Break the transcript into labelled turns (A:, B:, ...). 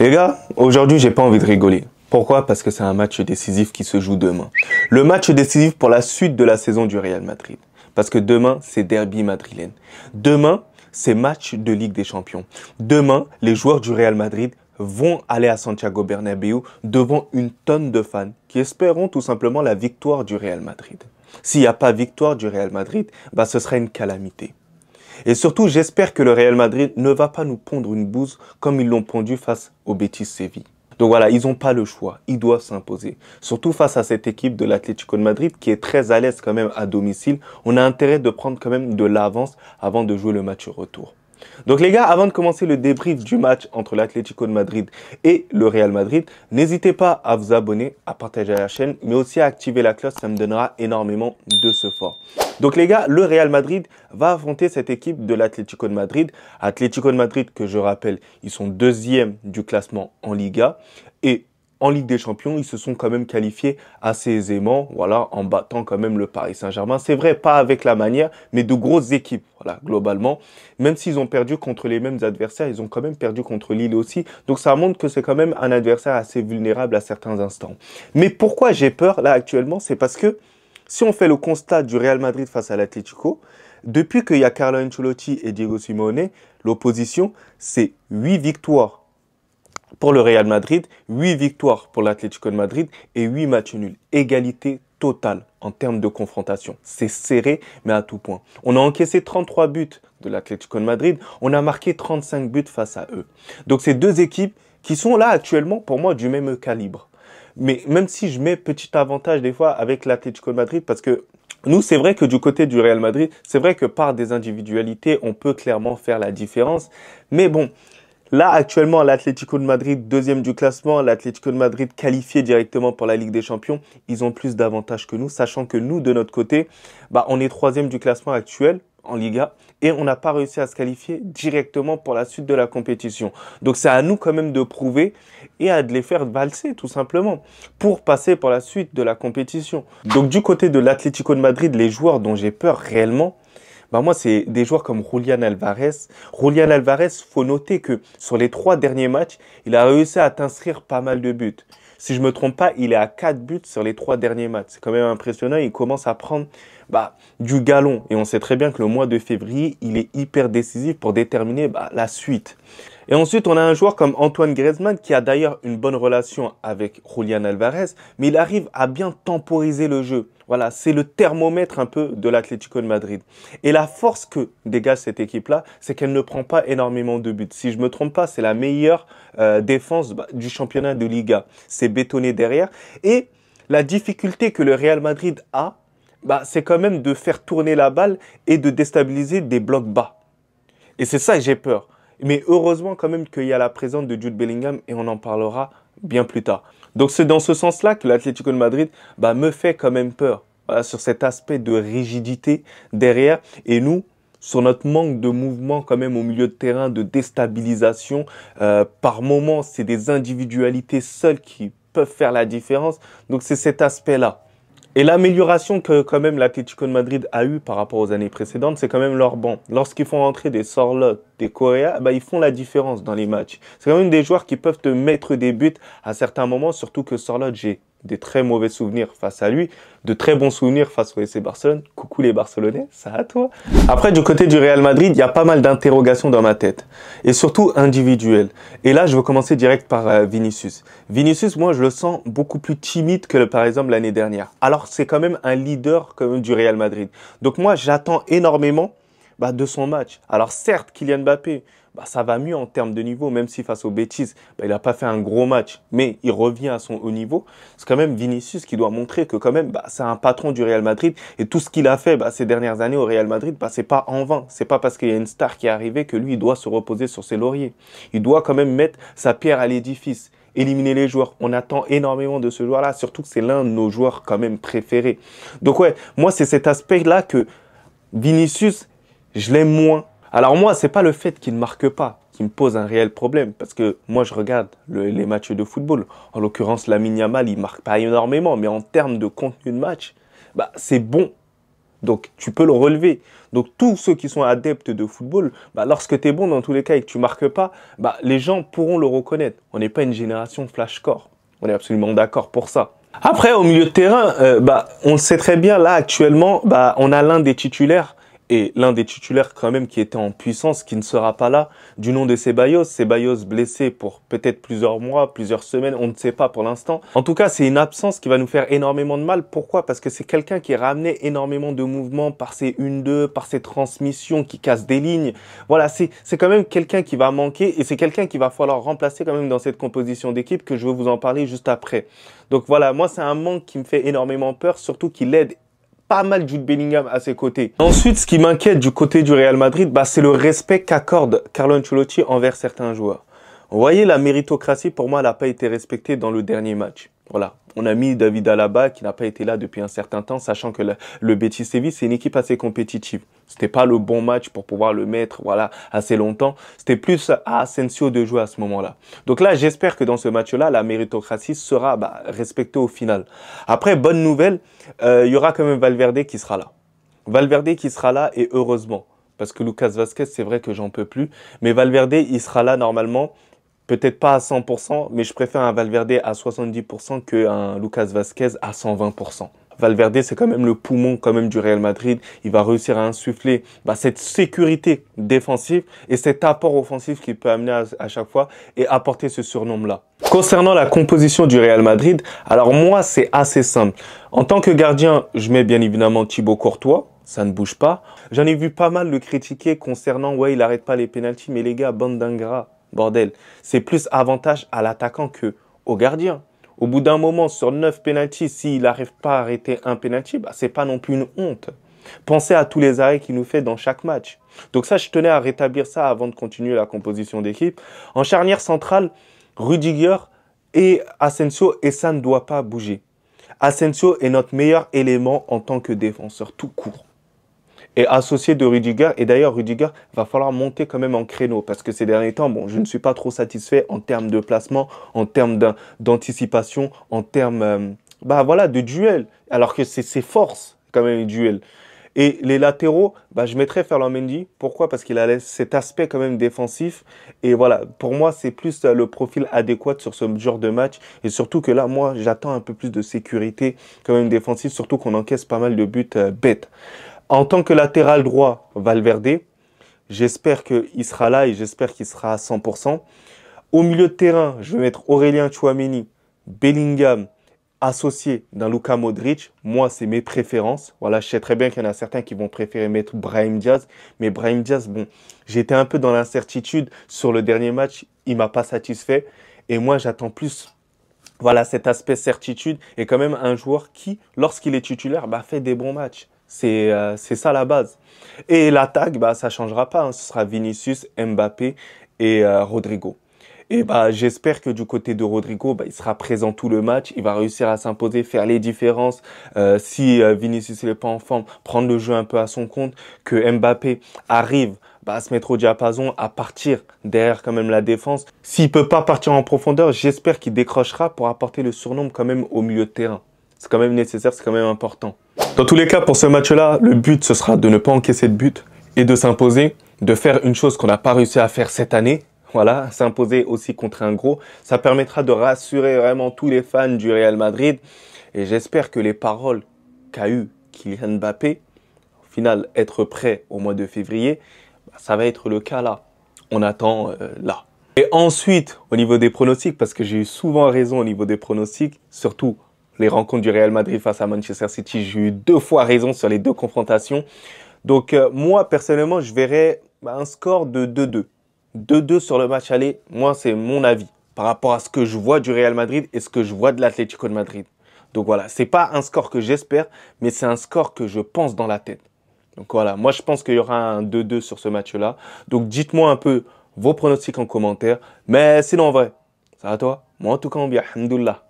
A: Les gars, aujourd'hui, j'ai pas envie de rigoler. Pourquoi? Parce que c'est un match décisif qui se joue demain. Le match décisif pour la suite de la saison du Real Madrid. Parce que demain, c'est derby madrilène. Demain, c'est match de Ligue des Champions. Demain, les joueurs du Real Madrid vont aller à Santiago Bernabéu devant une tonne de fans qui espéreront tout simplement la victoire du Real Madrid. S'il n'y a pas victoire du Real Madrid, ce sera une calamité. Et surtout, j'espère que le Real Madrid ne va pas nous pondre une bouse comme ils l'ont pondu face au Betis Séville. Donc voilà, ils n'ont pas le choix, ils doivent s'imposer. Surtout face à cette équipe de l'Atlético de Madrid qui est très à l'aise quand même à domicile. On a intérêt de prendre quand même de l'avance avant de jouer le match retour. Donc les gars, avant de commencer le débrief du match entre l'Atlético de Madrid et le Real Madrid, n'hésitez pas à vous abonner, à partager la chaîne, mais aussi à activer la cloche, ça me donnera énormément de support. Donc les gars, le Real Madrid va affronter cette équipe de l'Atlético de Madrid. Atlético de Madrid, que je rappelle, ils sont deuxième du classement en Liga et en Ligue des Champions, ils se sont quand même qualifiés assez aisément, voilà, en battant quand même le Paris Saint-Germain. C'est vrai, pas avec la manière, mais de grosses équipes, voilà, globalement. Même s'ils ont perdu contre les mêmes adversaires, ils ont quand même perdu contre Lille aussi. Donc ça montre que c'est quand même un adversaire assez vulnérable à certains instants. Mais pourquoi j'ai peur là actuellement? C'est parce que si on fait le constat du Real Madrid face à l'Atlético, depuis qu'il y a Carlo Ancelotti et Diego Simeone, l'opposition, c'est 8 victoires pour le Real Madrid, 8 victoires pour l'Atlético de Madrid et 8 matchs nuls. Égalité totale en termes de confrontation. C'est serré, mais à tout point. On a encaissé 33 buts de l'Atlético de Madrid, on a marqué 35 buts face à eux. Donc c'est deux équipes qui sont là actuellement pour moi du même calibre. Mais même si je mets petit avantage des fois avec l'Atlético de Madrid, parce que nous, c'est vrai que du côté du Real Madrid, c'est vrai que par des individualités, on peut clairement faire la différence. Mais bon, là, actuellement, l'Atlético de Madrid, deuxième du classement, l'Atlético de Madrid qualifié directement pour la Ligue des Champions, ils ont plus d'avantages que nous, sachant que nous, de notre côté, on est troisième du classement actuel en Liga et on n'a pas réussi à se qualifier directement pour la suite de la compétition. Donc c'est à nous quand même de prouver et à de les faire valser tout simplement pour passer pour la suite de la compétition. Donc du côté de l'Atlético de Madrid, les joueurs dont j'ai peur réellement, moi, c'est des joueurs comme Julián Alvarez. Julián Alvarez, faut noter que sur les 3 derniers matchs, il a réussi à inscrire pas mal de buts. Si je me trompe pas, il est à 4 buts sur les 3 derniers matchs. C'est quand même impressionnant. Il commence à prendre du galon. Et on sait très bien que le mois de février, il est hyper décisif pour déterminer la suite. Et ensuite, on a un joueur comme Antoine Griezmann qui a d'ailleurs une bonne relation avec Julián Alvarez, mais il arrive à bien temporiser le jeu. Voilà, c'est le thermomètre un peu de l'Atlético de Madrid. Et la force que dégage cette équipe-là, c'est qu'elle ne prend pas énormément de buts. Si je me trompe pas, c'est la meilleure défense du championnat de Liga. C'est bétonné derrière. Et la difficulté que le Real Madrid a, c'est quand même de faire tourner la balle et de déstabiliser des blocs bas. Et c'est ça que j'ai peur. Mais heureusement quand même qu'il y a la présence de Jude Bellingham et on en parlera bien plus tard. Donc c'est dans ce sens-là que l'Atlético de Madrid me fait quand même peur. Voilà, sur cet aspect de rigidité derrière. Et nous, sur notre manque de mouvement quand même au milieu de terrain, de déstabilisation, par moments, c'est des individualités seules qui peuvent faire la différence. Donc c'est cet aspect-là. Et l'amélioration que quand même l'Atlético de Madrid a eu par rapport aux années précédentes, c'est quand même leur banc. Lorsqu'ils font rentrer des Sorloth, des Correa, ils font la différence dans les matchs. C'est quand même des joueurs qui peuvent te mettre des buts à certains moments, surtout que Sorloth, j'ai des très mauvais souvenirs face à lui, de très bons souvenirs face au FC Barcelone. Coucou les Barcelonais, ça à toi. Après, du côté du Real Madrid, il y a pas mal d'interrogations dans ma tête, et surtout individuelles. Et là, je veux commencer direct par Vinicius. Vinicius, moi, je le sens beaucoup plus timide que, par exemple, l'année dernière. Alors, c'est quand même un leader quand même, du Real Madrid. Donc moi, j'attends énormément de son match. Alors certes, Kylian Mbappé, ça va mieux en termes de niveau, même si face au Betis, il n'a pas fait un gros match, mais il revient à son haut niveau. C'est quand même Vinicius qui doit montrer que quand même, c'est un patron du Real Madrid et tout ce qu'il a fait ces dernières années au Real Madrid, c'est pas en vain. C'est pas parce qu'il y a une star qui est arrivée que lui, il doit se reposer sur ses lauriers. Il doit quand même mettre sa pierre à l'édifice. Éliminer les joueurs. On attend énormément de ce joueur-là, surtout que c'est l'un de nos joueurs quand même préférés. Donc ouais, moi, c'est cet aspect-là que Vinicius, je l'aime moins. Alors moi, c'est pas le fait qu'il ne marque pas qui me pose un réel problème. Parce que moi, je regarde les matchs de football. En l'occurrence, Lamine Yamal, il marque pas énormément. Mais en termes de contenu de match, c'est bon. Donc, tu peux le relever. Donc, tous ceux qui sont adeptes de football, bah, lorsque tu es bon dans tous les cas et que tu marques pas, bah, les gens pourront le reconnaître. On n'est pas une génération flash-score. On est absolument d'accord pour ça. Après, au milieu de terrain, bah, on le sait très bien, là, actuellement, bah, on a l'un des titulaires, et l'un des titulaires quand même qui était en puissance, qui ne sera pas là, du nom de Ceballos. Ceballos blessé pour peut-être plusieurs mois, plusieurs semaines, on ne sait pas pour l'instant. En tout cas, c'est une absence qui va nous faire énormément de mal. Pourquoi? Parce que c'est quelqu'un qui ramenait énormément de mouvements par ses 1-2, par ses transmissions qui cassent des lignes. Voilà, c'est quand même quelqu'un qui va manquer et c'est quelqu'un qu'il va falloir remplacer quand même dans cette composition d'équipe que je vais vous en parler juste après. Donc voilà, moi c'est un manque qui me fait énormément peur, surtout qu'il aide pas mal Jude Bellingham à ses côtés. Ensuite, ce qui m'inquiète du côté du Real Madrid, bah, c'est le respect qu'accorde Carlo Ancelotti envers certains joueurs. Vous voyez, la méritocratie, pour moi, elle n'a pas été respectée dans le dernier match. Voilà. On a mis David Alaba, qui n'a pas été là depuis un certain temps, sachant que le Betis Séville, c'est une équipe assez compétitive. C'était pas le bon match pour pouvoir le mettre, voilà, assez longtemps. C'était plus à Asensio de jouer à ce moment-là. Donc là, j'espère que dans ce match-là, la méritocratie sera respectée au final. Après, bonne nouvelle, il y aura quand même Valverde qui sera là. Valverde qui sera là, et heureusement. Parce que Lucas Vazquez, c'est vrai que j'en peux plus. Mais Valverde, il sera là normalement. Peut-être pas à 100%, mais je préfère un Valverde à 70% qu'un Lucas Vazquez à 120%. Valverde, c'est quand même le poumon quand même du Real Madrid. Il va réussir à insuffler cette sécurité défensive et cet apport offensif qu'il peut amener à chaque fois et apporter ce surnom-là. Concernant la composition du Real Madrid, alors moi, c'est assez simple. En tant que gardien, je mets bien évidemment Thibaut Courtois. Ça ne bouge pas. J'en ai vu pas mal le critiquer concernant, ouais, il n'arrête pas les pénaltys, mais les gars, bande d'ingrats. Bordel, c'est plus avantage à l'attaquant que au gardien. Au bout d'un moment, sur 9 pénaltys, s'il n'arrive pas à arrêter un pénalty, c'est pas non plus une honte. Pensez à tous les arrêts qu'il nous fait dans chaque match. Donc ça, je tenais à rétablir ça avant de continuer la composition d'équipe. En charnière centrale, Rudiger et Asensio, et ça ne doit pas bouger. Asensio est notre meilleur élément en tant que défenseur tout court. Et associé de Rudiger, et d'ailleurs Rudiger va falloir monter quand même en créneau parce que ces derniers temps, bon, je ne suis pas trop satisfait en termes de placement, en termes d'anticipation, en termes voilà, de duel, alors que c'est ses forces quand même les duels. Et les latéraux, je mettrais Ferland Mendy. Pourquoi? Parce qu'il a cet aspect quand même défensif. Et voilà, pour moi, c'est plus le profil adéquat sur ce genre de match. Et surtout que là, moi, j'attends un peu plus de sécurité quand même défensive, surtout qu'on encaisse pas mal de buts bêtes. En tant que latéral droit, Valverde, j'espère qu'il sera là et j'espère qu'il sera à 100%. Au milieu de terrain, je vais mettre Aurélien Tchouaméni, Bellingham, associé d'un Luka Modric. Moi, c'est mes préférences. Voilà, je sais très bien qu'il y en a certains qui vont préférer mettre Brahim Diaz. Mais Brahim Diaz, bon, j'étais un peu dans l'incertitude sur le dernier match. Il m'a pas satisfait. Et moi, j'attends plus, voilà, cet aspect certitude. Et quand même un joueur qui, lorsqu'il est titulaire, fait des bons matchs. C'est ça la base. Et l'attaque, ça changera pas. Hein. Ce sera Vinicius, Mbappé et Rodrigo. Et j'espère que du côté de Rodrigo, il sera présent tout le match. Il va réussir à s'imposer, faire les différences. Si Vinicius n'est pas en forme, prendre le jeu un peu à son compte. Que Mbappé arrive à se mettre au diapason, à partir derrière quand même la défense. S'il peut pas partir en profondeur, j'espère qu'il décrochera pour apporter le surnom quand même au milieu de terrain. C'est quand même nécessaire, c'est quand même important. Dans tous les cas, pour ce match-là, le but, ce sera de ne pas encaisser de but et de s'imposer, de faire une chose qu'on n'a pas réussi à faire cette année. Voilà, s'imposer aussi contre un gros. Ça permettra de rassurer vraiment tous les fans du Real Madrid. Et j'espère que les paroles qu'a eu Kylian Mbappé, au final, être prêt au mois de février, ça va être le cas là. On attend là. Et ensuite, au niveau des pronostics, parce que j'ai eu souvent raison au niveau des pronostics, surtout les rencontres du Real Madrid face à Manchester City, j'ai eu 2 fois raison sur les 2 confrontations. Donc moi, personnellement, je verrais un score de 2-2. 2-2 sur le match aller, moi, c'est mon avis par rapport à ce que je vois du Real Madrid et ce que je vois de l'Atlético de Madrid. Donc voilà, c'est pas un score que j'espère, mais c'est un score que je pense dans la tête. Donc voilà, moi, je pense qu'il y aura un 2-2 sur ce match-là. Donc dites-moi un peu vos pronostics en commentaire. Mais sinon, en vrai, ça va toi? Moi, en tout cas, on bien, alhamdoulilah.